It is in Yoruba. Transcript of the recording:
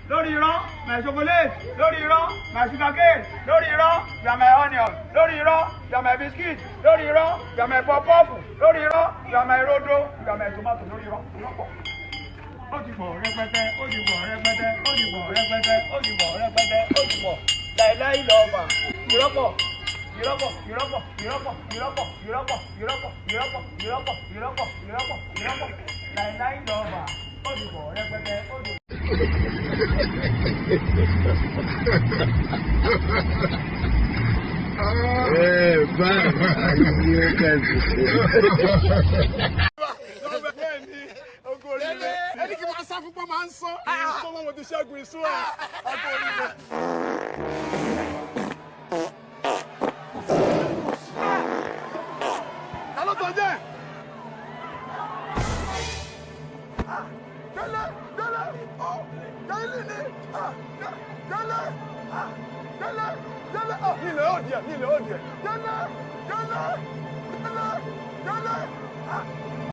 lórí irọ́ my chocolate, lórí irọ́ my sugar cane, lórí irọ́ you are my onion, lórí irọ́ you are my biscuit, lórí irọ́ you are my pop-pop, lórí irọ́ you are my rodo, you are my tomato, lórí irọ́ pọ̀. Ó ti pọ̀ rẹpẹtẹ, ó ti pọ̀ rẹpẹtẹ, ó ti pọ̀ rẹpẹtẹ, ó ti pọ̀ rẹpẹtẹ, ó ti pọ̀ láìláì lọ́ọ̀bà ìrọ́pọ̀. Ìrọ́pọ̀, ìrọ́pọ̀, ìrọ́pọ̀, ìrọ́pọ̀, ìrọ́pọ̀, ìrọ́pọ̀, ìrọ́pọ̀, ìrọ́pọ̀, ìrọ́pọ̀, ìrọ́pọ̀, ìrọ́pọ̀, láìláì lọ́ọ̀bà, ó ti pọ̀ rẹpẹtẹ, ó ti pọ̀. Ẹni kí n máa sá fún pọ́ máa ń sọ. Ìsọ́mọ́ mo ti ṣẹ́gun ìsú ẹ̀. Ọkọ̀ oríire. Nílẹ̀ ó díẹ̀, nílẹ̀ ó díẹ̀.